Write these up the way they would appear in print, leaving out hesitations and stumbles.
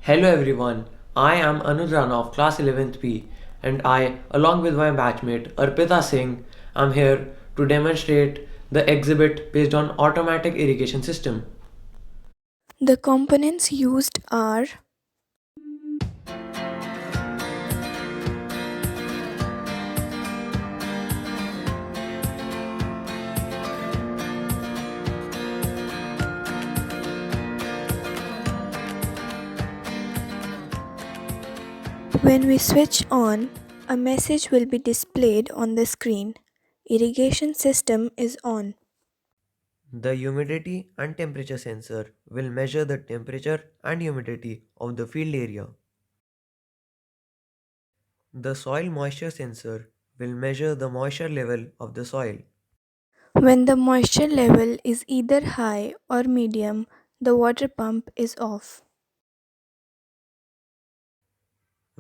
Hello everyone, I am Anuj Rana of class 11th P and I, along with my batchmate Arpita Singh, am here to demonstrate the exhibit based on automatic irrigation system. The components used are when we switch on, a message will be displayed on the screen. Irrigation system is on. The humidity and temperature sensor will measure the temperature and humidity of the field area. The soil moisture sensor will measure the moisture level of the soil. When the moisture level is either high or medium, the water pump is off.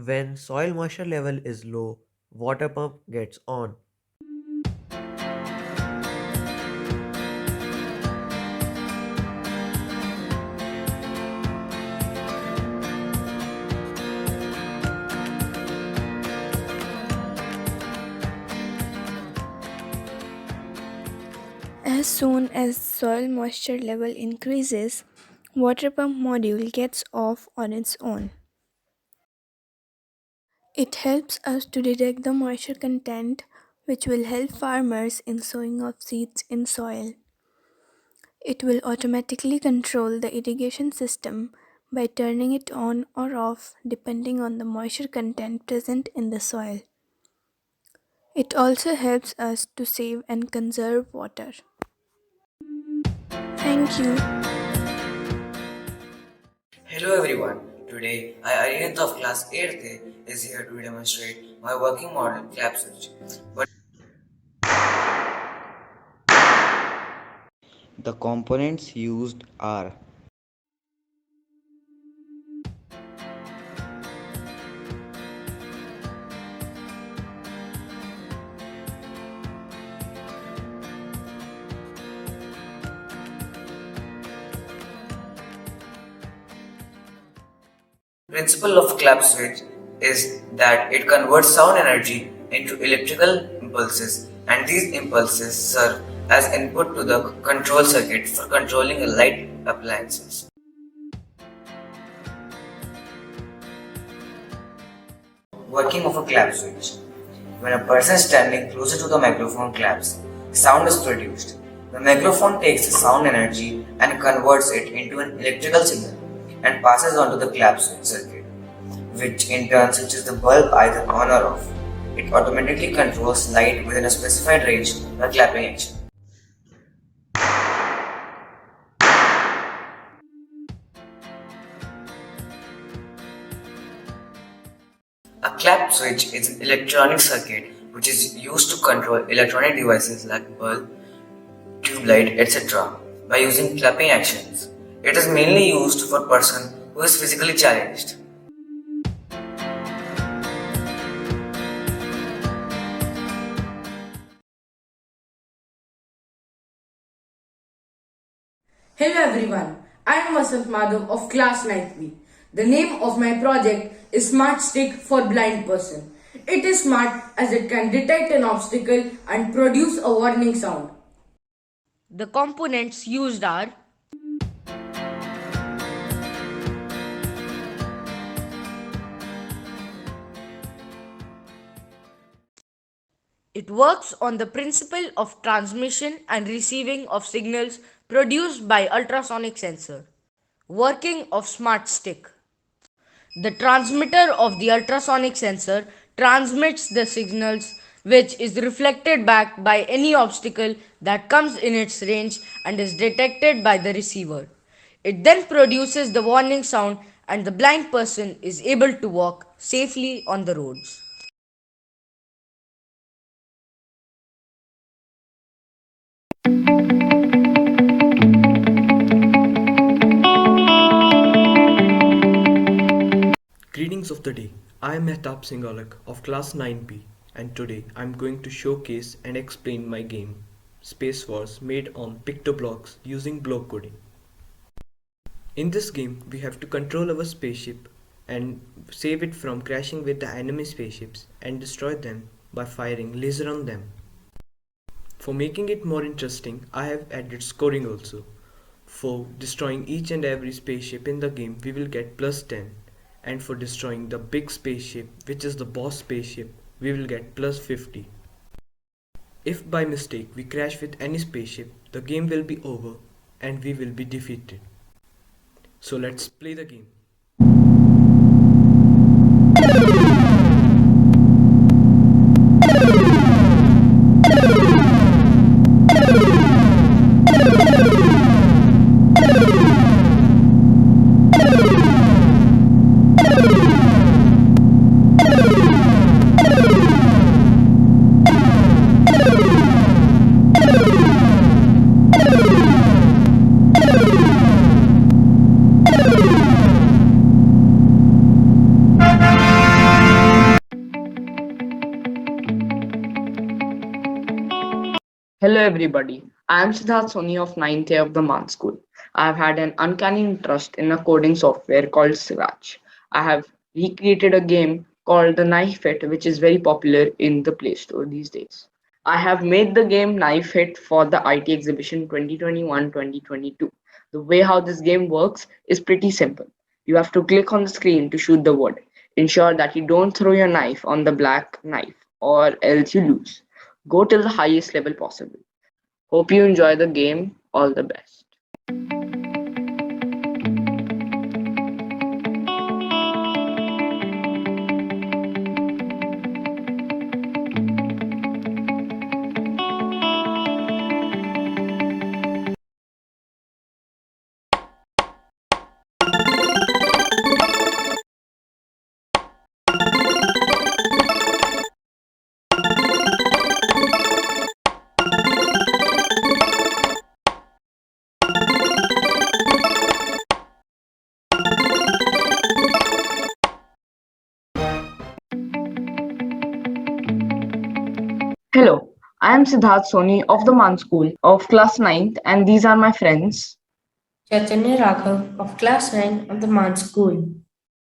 When soil moisture level is low, water pump gets on. As soon as soil moisture level increases, water pump module gets off on its own. It helps us to detect the moisture content, which will help farmers in sowing of seeds in soil. It will automatically control the irrigation system by turning it on or off depending on the moisture content present in the soil. It also helps us to save and conserve water. Thank you. Hello everyone. Today, I Arihant of class 8th is here to demonstrate my working model clap switch. But The components used are principle of clap switch is that it converts sound energy into electrical impulses, and these impulses serve as input to the control circuit for controlling light appliances. Working of a clap switch. When a person standing closer to the microphone claps, sound is produced. The microphone takes the sound energy and converts it into an electrical signal and passes on to the clap switch circuit, which in turn switches the bulb either on or off. It automatically controls light within a specified range by clapping action. A clap switch is an electronic circuit which is used to control electronic devices like bulb, tube light, etc. by using clapping actions. It is mainly used for person who is physically challenged. Hello everyone, I am Vasant Madhav of class 9th B. The name of my project is Smart Stick for Blind Person. It is smart as it can detect an obstacle and produce a warning sound. The components used are It works on the principle of transmission and receiving of signals produced by ultrasonic sensor. Working of smart stick. The transmitter of the ultrasonic sensor transmits the signals which is reflected back by any obstacle that comes in its range and is detected by the receiver. It then produces the warning sound and the blind person is able to walk safely on the roads. Greetings of the day. I am Mehtab Singhalak of class 9B and today I am going to showcase and explain my game Space Wars made on pictoblocks using block coding. In this game we have to control our spaceship and save it from crashing with the enemy spaceships and destroy them by firing laser on them. For making it more interesting, I have added scoring also. For destroying each and every spaceship in the game, we will get plus 10, and for destroying the big spaceship, which is the boss spaceship, we will get plus 50. If by mistake we crash with any spaceship, the game will be over and we will be defeated. So let's play the game. Hello everybody, I am Siddharth Soni of 9th year of the Man School. I have had an uncanny interest in a coding software called Scratch. I have recreated a game called the Knife Hit, which is very popular in the Play Store these days. I have made the game Knife Hit for the IT exhibition 2021-2022. The way how this game works is pretty simple. You have to click on the screen to shoot the wood. Ensure that you don't throw your knife on the black knife or else you lose. Go till the highest level possible. Hope you enjoy the game. All the best. Hello, I am Siddharth Soni of the Man School of class 9th, and these are my friends. Chaitanya Raghav of Class 9 of the Man School.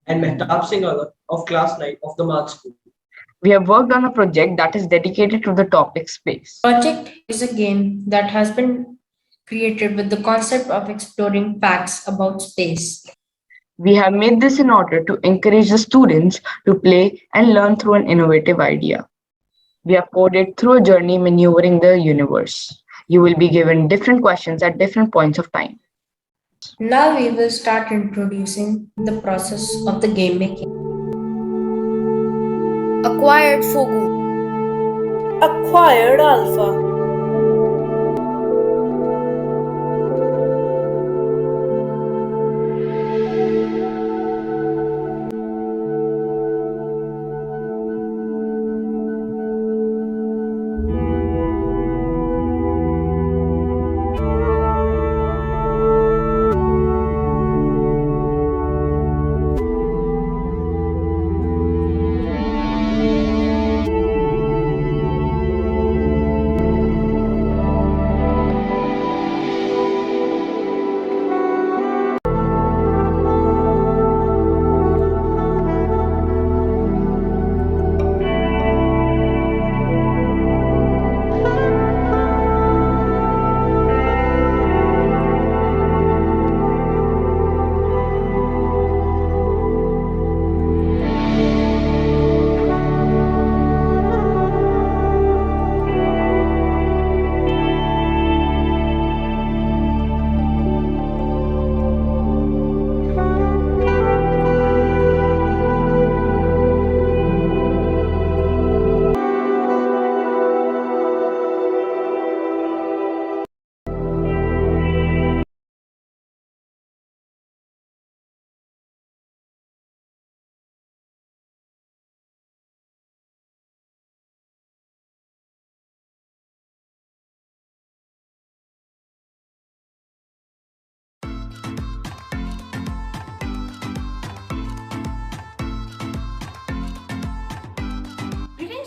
And Mehtab Singh Agar of Class 9 of the Math School. We have worked on a project that is dedicated to the topic space. Project is a game that has been created with the concept of exploring facts about space. We have made this in order to encourage the students to play and learn through an innovative idea. We have coded through a journey maneuvering the universe. You will be given different questions at different points of time. Now we will start introducing the process of the game making. Acquired Fogu. Acquired Alpha.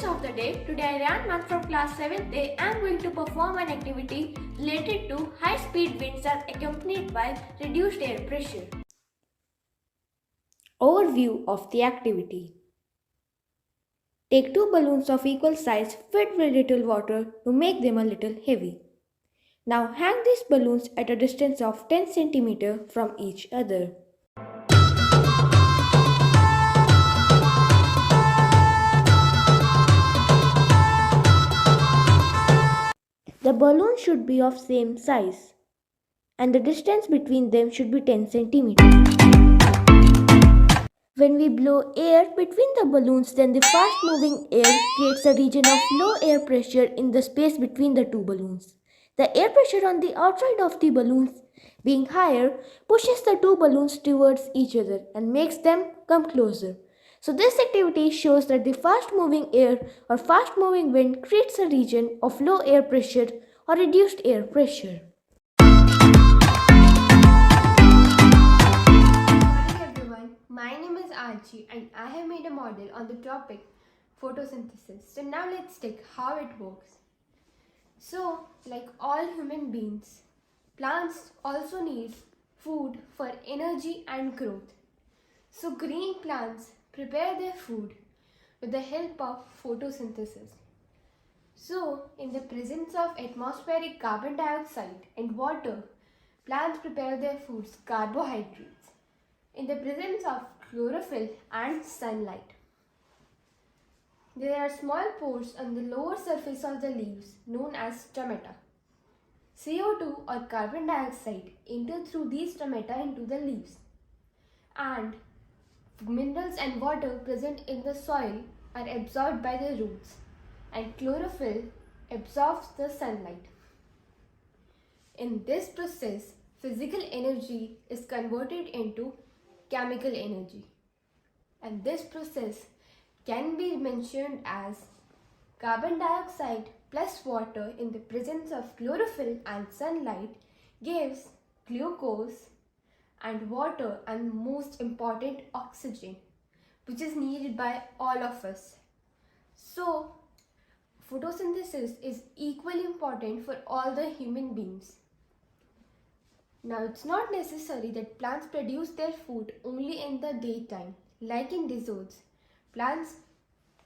Of the day. Today I ran math from class 7th A. I am going to perform an activity related to high speed winds are accompanied by reduced air pressure. Overview of the activity. Take two balloons of equal size filled with little water to make them a little heavy. Now hang these balloons at a distance of 10 cm from each other. The balloons should be of same size and the distance between them should be 10 cm. When we blow air between the balloons, then the fast moving air creates a region of low air pressure in the space between the two balloons. The air pressure on the outside of the balloons, being higher, pushes the two balloons towards each other and makes them come closer. So, this activity shows that the fast moving air or fast moving wind creates a region of low air pressure or reduced air pressure. Morning everyone, my name is Archie and I have made a model on the topic photosynthesis. So now let's take how it works. So, like all human beings, plants also need food for energy and growth. So green plants prepare their food with the help of photosynthesis. So, in the presence of atmospheric carbon dioxide and water, plants prepare their foods, carbohydrates, in the presence of chlorophyll and sunlight. There are small pores on the lower surface of the leaves known as stomata. CO2 or carbon dioxide enter through these stomata into the leaves, and minerals and water present in the soil are absorbed by the roots, and chlorophyll absorbs the sunlight. In this process, physical energy is converted into chemical energy, and this process can be mentioned as carbon dioxide plus water in the presence of chlorophyll and sunlight gives glucose, and water and most important oxygen, which is needed by all of us. So, photosynthesis is equally important for all the human beings. Now, it's not necessary that plants produce their food only in the daytime. Like in deserts, plants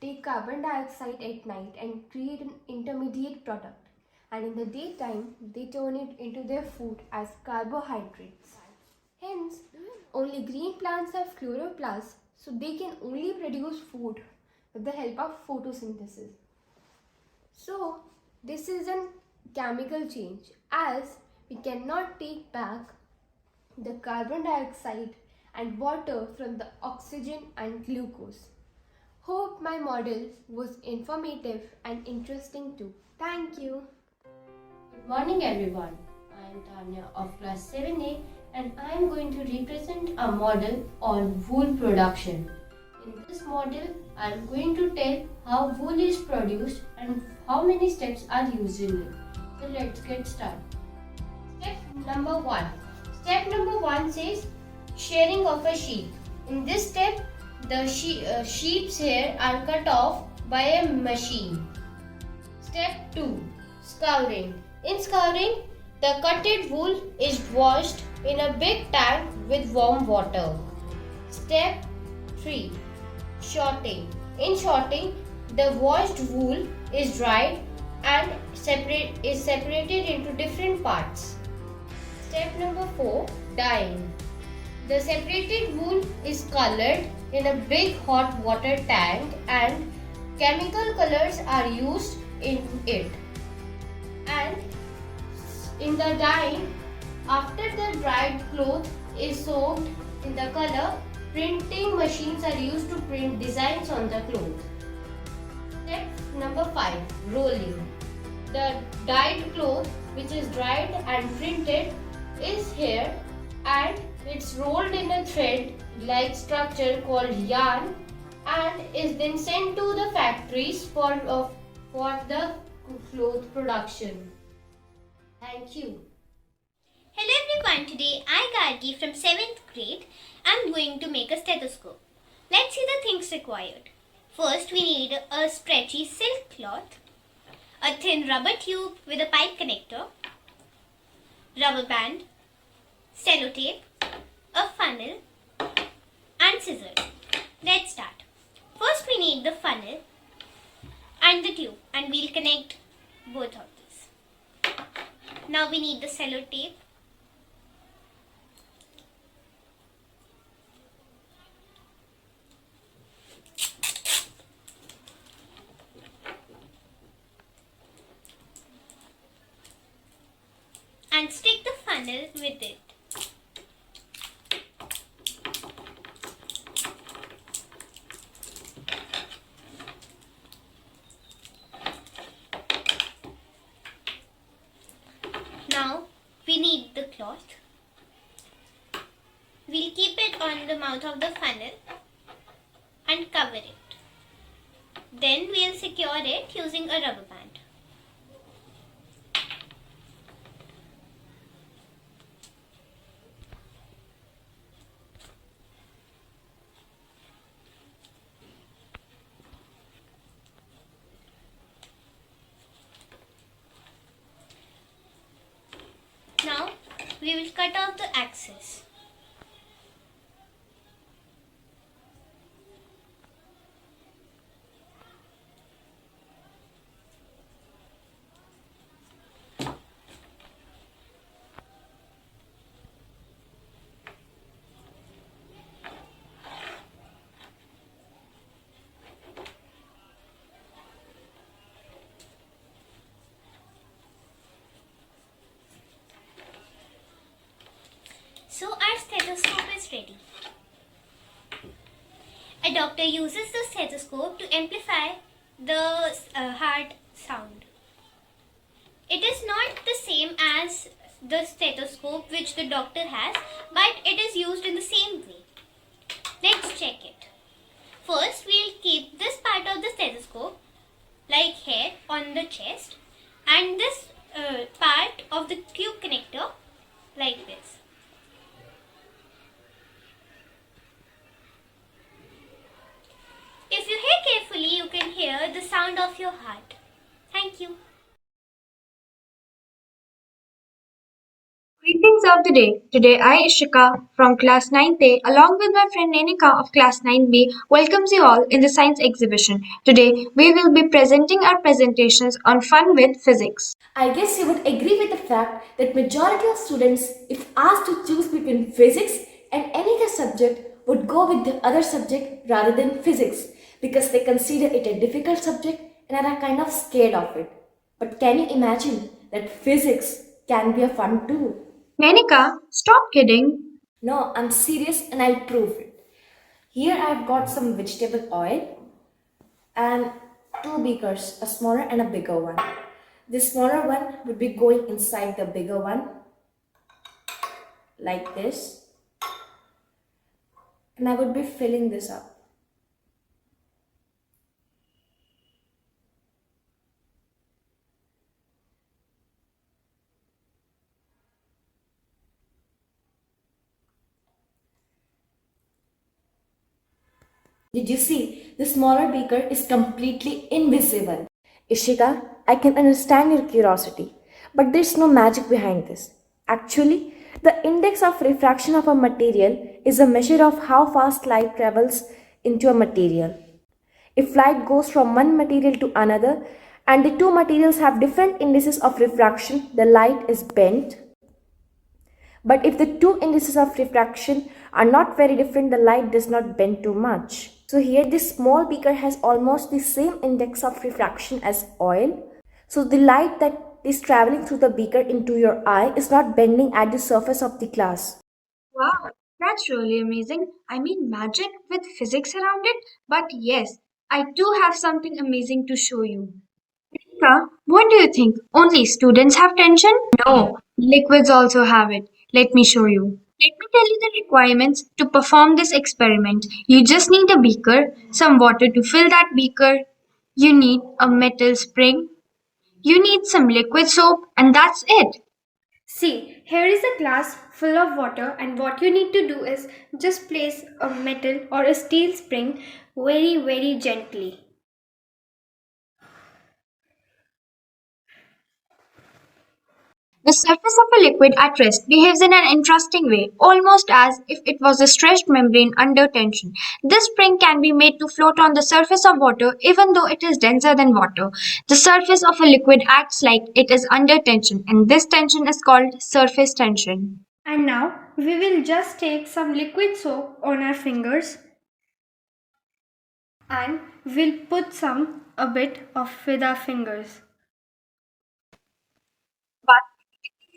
take carbon dioxide at night and create an intermediate product. And in the daytime, they turn it into their food as carbohydrates. Hence, only green plants have chloroplasts, so they can only produce food with the help of photosynthesis. So, this is a chemical change, as we cannot take back the carbon dioxide and water from the oxygen and glucose. Hope my model was informative and interesting too. Thank you. Good morning everyone. I am Tanya of class 7A and I am going to represent a model on wool production. In this model, I am going to tell how wool is produced and how many steps are used in it. So let's get started. Step number 1. Step number 1 says shearing of a sheep. In this step, the sheep's hair are cut off by a machine. Step 2. Scouring. In scouring, the cutted wool is washed in a big tank with warm water. Step 3. Shorting. In shorting, the washed wool is dried and separated into different parts. Step number 4. Dyeing. The separated wool is colored in a big hot water tank and chemical colors are used in it. And in the dyeing, after the dried cloth is soaked in the color, printing machines are used to print designs on the cloth. Step number 5. Rolling. The dyed cloth, which is dried and printed, is here and it's rolled in a thread-like structure called yarn and is then sent to the factories for the cloth production. Thank you. Hello everyone, today I Gargi from 7th grade am going to make a stethoscope. Let's see the things required. First we need a stretchy silk cloth, a thin rubber tube with a pipe connector, rubber band, sellotape, a funnel and scissors. Let's start. First we need the funnel and the tube, and we'll connect both of these. Now we need the sellotape. And stick the funnel with it. Now we need the cloth. We'll keep it on the mouth of the funnel and cover it. Then we'll secure it using a rubber band. Now we will cut off the axis. So our stethoscope is ready. A doctor uses the stethoscope to amplify the heart sound. It is not the same as the stethoscope which the doctor has, but it is used in the same way. Let's check it. First, we'll keep this part of the stethoscope, like here, on the chest, and this part of the tube connector, like this. If you hear carefully, you can hear the sound of your heart. Thank you. Greetings of the day. Today I, Ishika, from class 9A, along with my friend Nenika of class 9B, welcomes you all in the science exhibition. Today we will be presenting our presentations on fun with physics. I guess you would agree with the fact that majority of students, if asked to choose between physics and any other subject, would go with the other subject rather than physics because they consider it a difficult subject and are kind of scared of it. But can you imagine that physics can be a fun too? Nenika, stop kidding. No, I'm serious and I'll prove it. Here I've got some vegetable oil and two beakers, a smaller and a bigger one. The smaller one would be going inside the bigger one, like this, and I would be filling this up. Did you see? The smaller beaker is completely invisible. Ishika, I can understand your curiosity, but there's no magic behind this. Actually, the index of refraction of a material is a measure of how fast light travels into a material. If light goes from one material to another and the two materials have different indices of refraction, the light is bent. But if the two indices of refraction are not very different, the light does not bend too much. So here this small beaker has almost the same index of refraction as oil. So the light that is traveling through the beaker into your eye is not bending at the surface of the glass. Wow, that's really amazing. I mean, magic with physics around it. But yes, I do have something amazing to show you. Nenika, what do you think? Only students have tension? No, liquids also have it. Let me show you. Let me tell you the requirements to perform this experiment. You just need a beaker, some water to fill that beaker. You need a metal spring. You need some liquid soap, and that's it. See, here is a glass full of water, and what you need to do is just place a metal or a steel spring very gently. The surface of a liquid at rest behaves in an interesting way, almost as if it was a stretched membrane under tension. This spring can be made to float on the surface of water even though it is denser than water. The surface of a liquid acts like it is under tension, and this tension is called surface tension. And now we will just take some liquid soap on our fingers and we'll put some a bit of with our fingers. But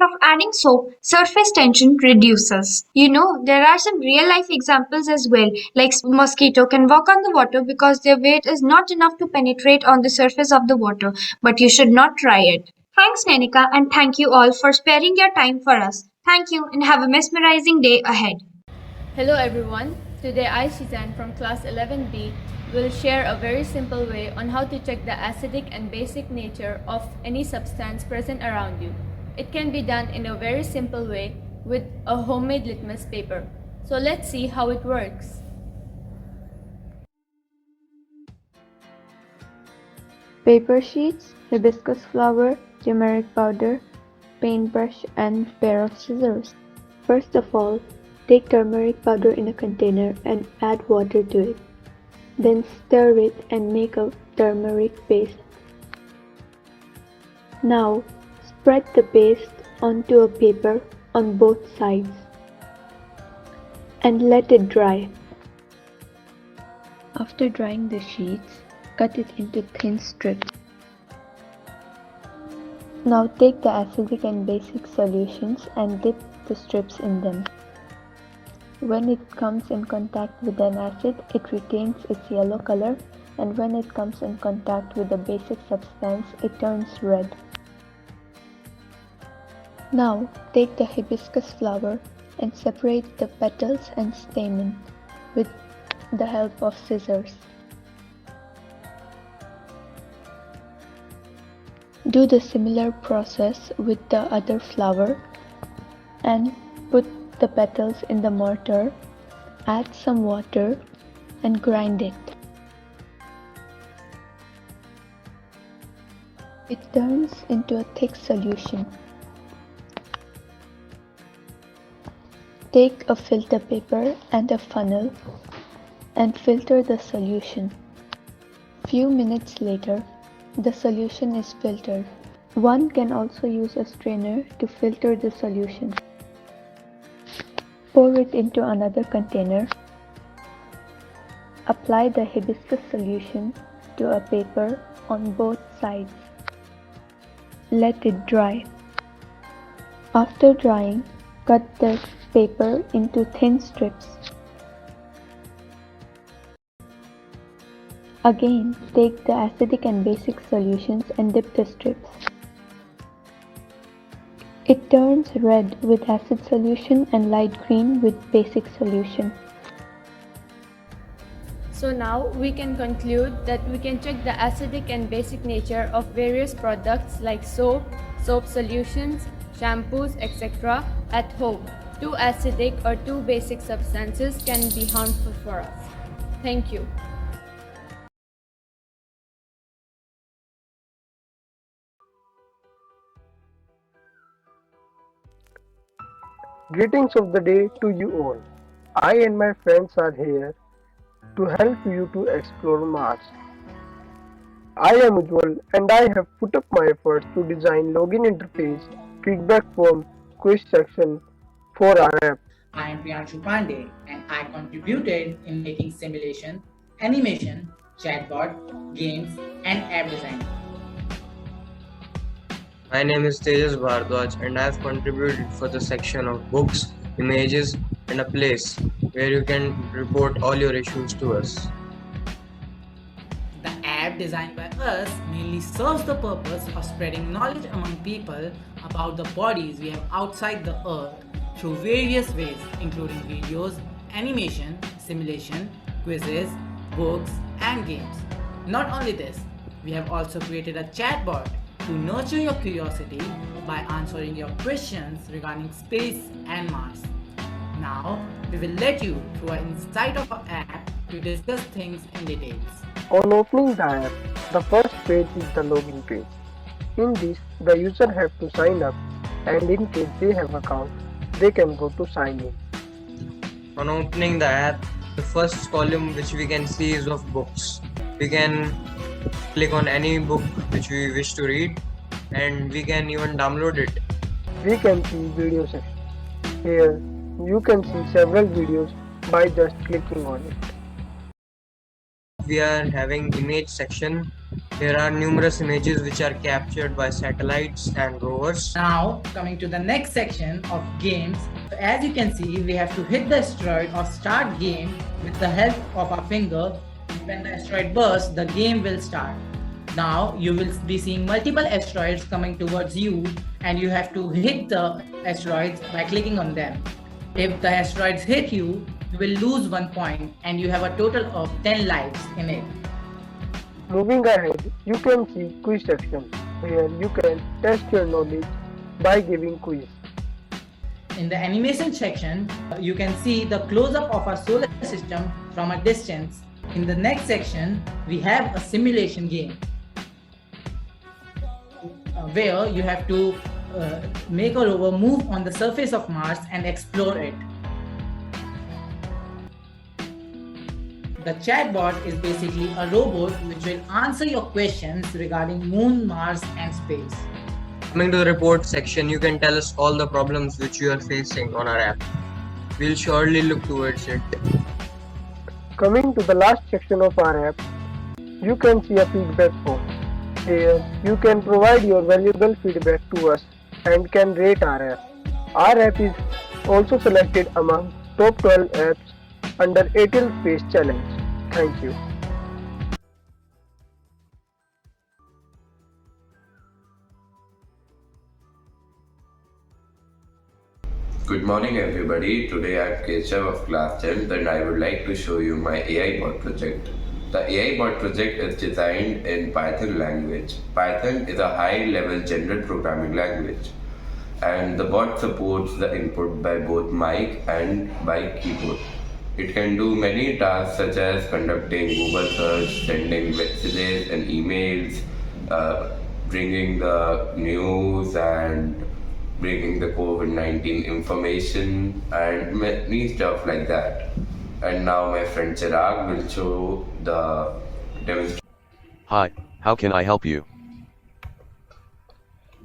of adding soap, surface tension reduces. You know, there are some real life examples as well, like mosquito can walk on the water because their weight is not enough to penetrate on the surface of the water, but you should not try it. Thanks, Nenika, and thank you all for sparing your time for us. Thank you and have a mesmerizing day ahead. Hello everyone. Today I, Suzanne from class 11B, will share a very simple way on how to check the acidic and basic nature of any substance present around you. It can be done in a very simple way with a homemade litmus paper. So let's see how it works. Paper sheets, hibiscus flower, turmeric powder, paintbrush and pair of scissors. First of all, take turmeric powder in a container and add water to it. Then stir it and make a turmeric paste. Now, spread the paste onto a paper on both sides and let it dry. After drying the sheets, cut it into thin strips. Now take the acidic and basic solutions and dip the strips in them. When it comes in contact with an acid, it retains its yellow color, and when it comes in contact with the basic substance, it turns red. Now take the hibiscus flower and separate the petals and stamen with the help of scissors. Do the similar process with the other flower and put the petals in the mortar, add some water and grind it. It turns into a thick solution. Take a filter paper and a funnel and filter the solution. Few minutes later, the solution is filtered. One can also use a strainer to filter the solution. Pour it into another container. Apply the hibiscus solution to a paper on both sides. Let it dry. After drying, cut the paper into thin strips. Again, take the acidic and basic solutions and dip the strips. It turns red with acid solution and light green with basic solution. So now we can conclude that we can check the acidic and basic nature of various products like soap, soap solutions, shampoos, etc. at home. Too acidic or too basic substances can be harmful for us. Thank you. Greetings of the day to you all. I and my friends are here to help you to explore Mars. I am Ujwal and I have put up my efforts to design login interface, feedback form, quiz section for our app. I am Priyanshu Pandey and I contributed in making simulation, animation, chatbot, games, and app design. My name is Tejas Bhardwaj and I have contributed for the section of books, images and a place where you can report all your issues to us. The app designed by us mainly serves the purpose of spreading knowledge among people about the bodies we have outside the earth through various ways including videos, animation, simulation, quizzes, books and games. Not only this, we have also created a chatbot to nurture your curiosity by answering your questions regarding space and Mars. Now, we will let you through an insight of our app to discuss things in details. On opening the app, the first page is the login page. In this, the user have to sign up and in case they have account, they can go to sign in. On opening the app, the first column which we can see is of books. We can click on any book which we wish to read and we can even download it. We can see video section. Here, you can see several videos by just clicking on it. We are having image section. There are numerous images which are captured by satellites and rovers. Now, coming to the next section of games. So as you can see, we have to hit the asteroid or start game with the help of our finger. When the asteroid bursts, the game will start. Now, you will be seeing multiple asteroids coming towards you, and you have to hit the asteroids by clicking on them. If the asteroids hit you, you will lose 1 point, and you have a total of 10 lives in it. Moving ahead, you can see quiz section. Here you can test your knowledge by giving quiz. In the animation section, you can see the close-up of our solar system from a distance. In the next section, we have a simulation game where you have to make a rover move on the surface of Mars and explore it. The chatbot is basically a robot which will answer your questions regarding Moon, Mars, and space. Coming to the report section, you can tell us all the problems which you are facing on our app. We'll surely look towards it. Coming to the last section of our app, you can see a feedback form. Here, you can provide your valuable feedback to us and can rate our app. Our app is also selected among top 12 apps under Airtel Space Challenge. Thank you. Good morning everybody. Today I'm Keshav of class 10th and I would like to show you my AI bot project. The AI bot project is designed in Python language. Python is a high-level general programming language and the bot supports the input by both mic and by keyboard. It can do many tasks such as conducting Google search, sending messages and emails, bringing the news and bringing the COVID-19 information and many stuff like that. And now my friend Chirag will show the demonstration. Hi, how can I help you?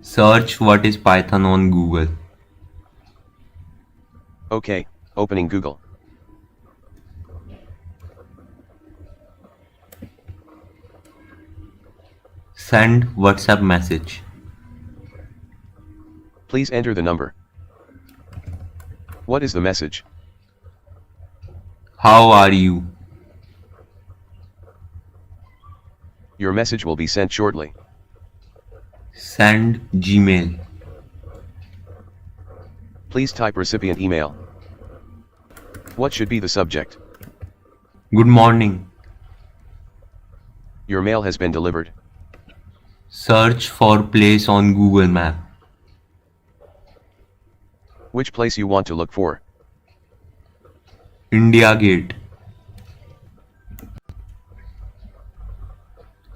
Search what is Python on Google. Okay, opening Google. Send WhatsApp message. Please enter the number. What is the message? How are you? Your message will be sent shortly. Send Gmail. Please type recipient email. What should be the subject? Good morning. Your mail has been delivered. Search for place on Google Map. Which place you want to look for? India Gate.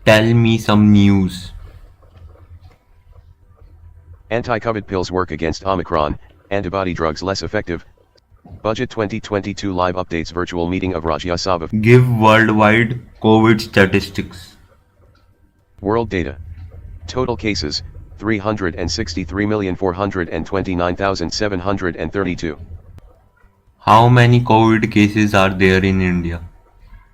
Tell me some news. Anti-COVID pills work against Omicron, antibody drugs less effective. Budget 2022 live updates virtual meeting of Rajya Sabha. Give worldwide COVID statistics. World data. Total cases, 363,429,732. How many COVID cases are there in India?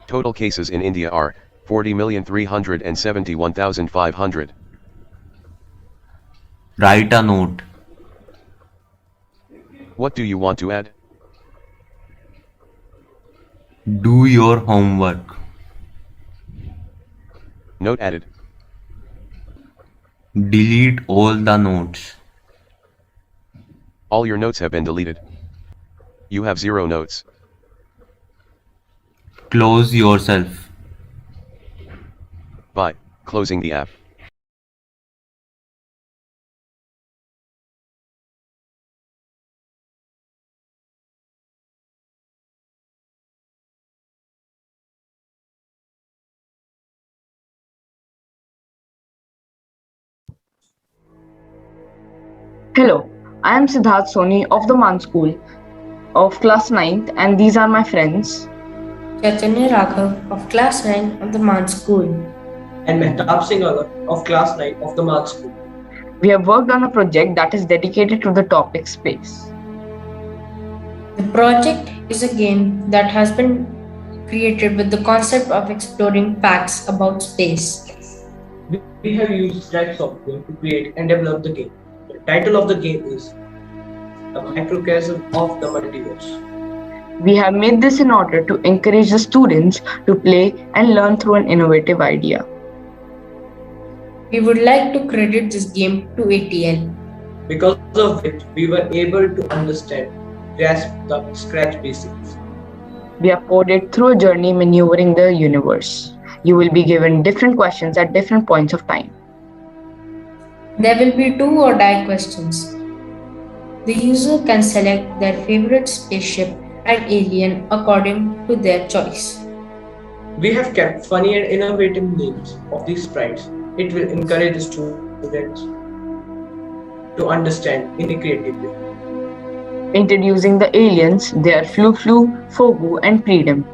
Total cases in India are 40,371,500. Write a note. What do you want to add? Do your homework. Note added. Delete all the notes. All your notes have been deleted. You have 0 notes. Close yourself. By closing the app. Hello, I am Siddharth Soni of the Man School of class 9th, and these are my friends. Chaitanya Raghav of class 9 of the Man School. And Mehtab Singh Agar of class 9 of the Math School. We have worked on a project that is dedicated to the topic space. The project is a game that has been created with the concept of exploring facts about space. We have used Scratch software to create and develop the game. The title of the game is The Microcosm of the Multiverse. We have made this in order to encourage the students to play and learn through an innovative idea. We would like to credit this game to ATL. Because of which we were able to understand, grasp the Scratch basics. We are coded through a journey maneuvering the universe. You will be given different questions at different points of time. There will be do or die questions. The user can select their favorite spaceship and alien according to their choice. We have kept funny and innovative names of these sprites. It will encourage the students to understand in a creative way. Introducing the aliens, they are Flu Flu, Fogu, and Freedom.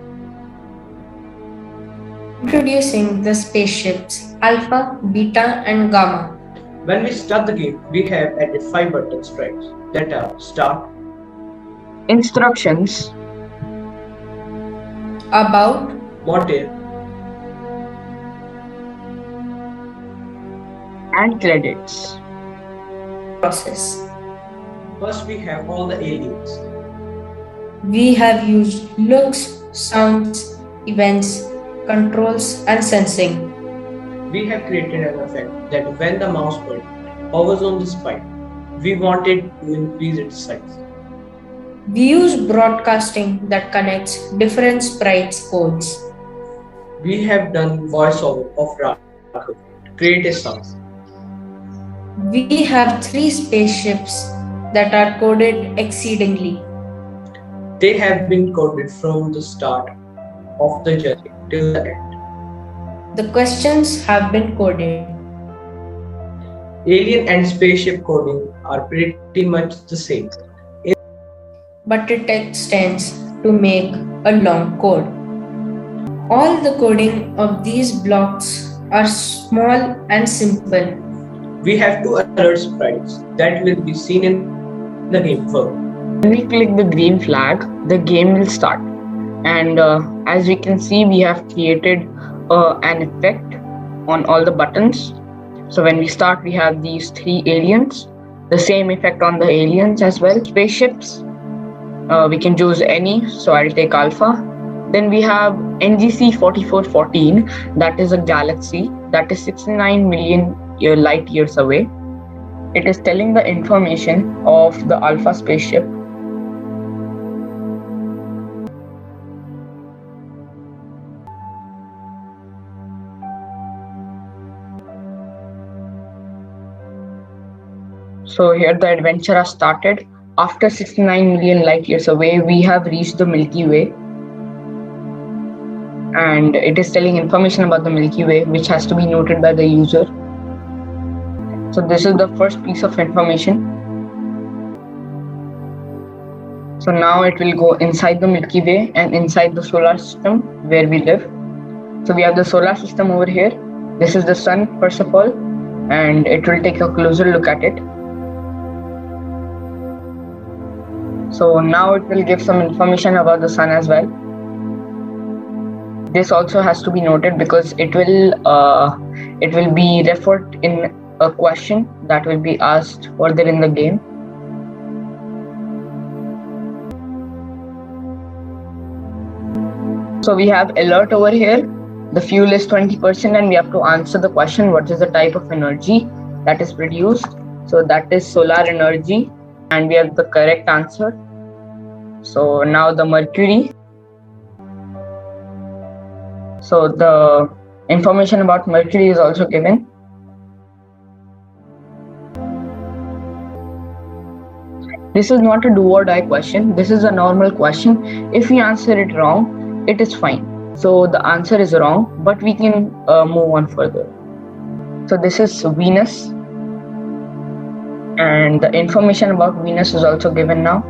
Introducing the spaceships Alpha, Beta, and Gamma. When we start the game, we have added 5 button sprites that are Start, Instructions, About, Mortar, and Credits. Process. First we have all the aliens. We have used looks, sounds, events, controls, and sensing. We have created an effect that when the mouse button hovers on the sprite, we wanted to increase its size. We use broadcasting that connects different sprites codes. We have done voiceover of Raghav to create a sound. We have 3 spaceships that are coded exceedingly. They have been coded from the start of the journey till the end. The questions have been coded. Alien and spaceship coding are pretty much the same. But it extends to make a long code. All the coding of these blocks are small and simple. We have 2 alert sprites that will be seen in the game world. When we click the green flag, the game will start. And as we can see, we have created an effect on all the buttons. So when we start, we have these 3 aliens, the same effect on the aliens as well. Spaceships, we can choose any, so I'll take Alpha. Then we have NGC 4414, that is a galaxy that is 69 million light years away. It is telling the information of the Alpha spaceship. So here the adventure has started. After 69 million light years away, we have reached the Milky Way. And it is telling information about the Milky Way, which has to be noted by the user. So this is the first piece of information. So now it will go inside the Milky Way and inside the solar system where we live. So we have the solar system over here. This is the sun, first of all, and it will take a closer look at it. So now it will give some information about the sun as well. This also has to be noted because it will be referred in a question that will be asked further in the game. So we have alert over here. The fuel is 20% and we have to answer the question, what is the type of energy that is produced? So that is solar energy, and we have the correct answer. So now the Mercury. So the information about Mercury is also given. This is not a do or die question. This is a normal question. If we answer it wrong, it is fine. So the answer is wrong, but we can move on further. So this is Venus. And the information about Venus is also given now.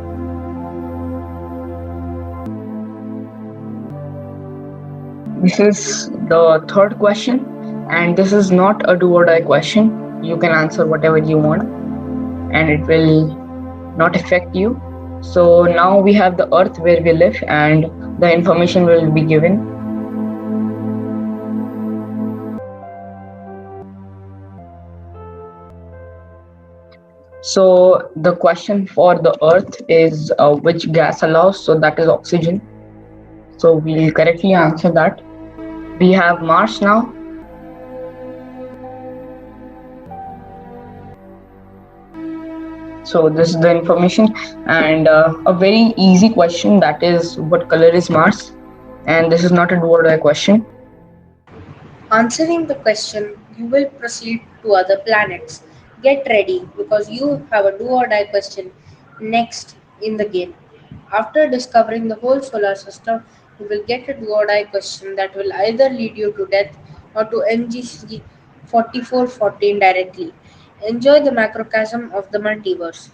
This is the third question, and this is not a do or die question. You can answer whatever you want, and it will not affect you. So now we have the Earth where we live, and the information will be given. So the question for the Earth is which gas allows? So that is oxygen. So we'll correctly answer that. We have Mars now. So this is the information, and a very easy question, that is what color is Mars? And this is not a do or die question. Answering the question, you will proceed to other planets. Get ready because you have a do or die question next in the game. After discovering the whole solar system, you will get a do or die question that will either lead you to death or to NGC 4414 directly. Enjoy the macrocosm of the multiverse.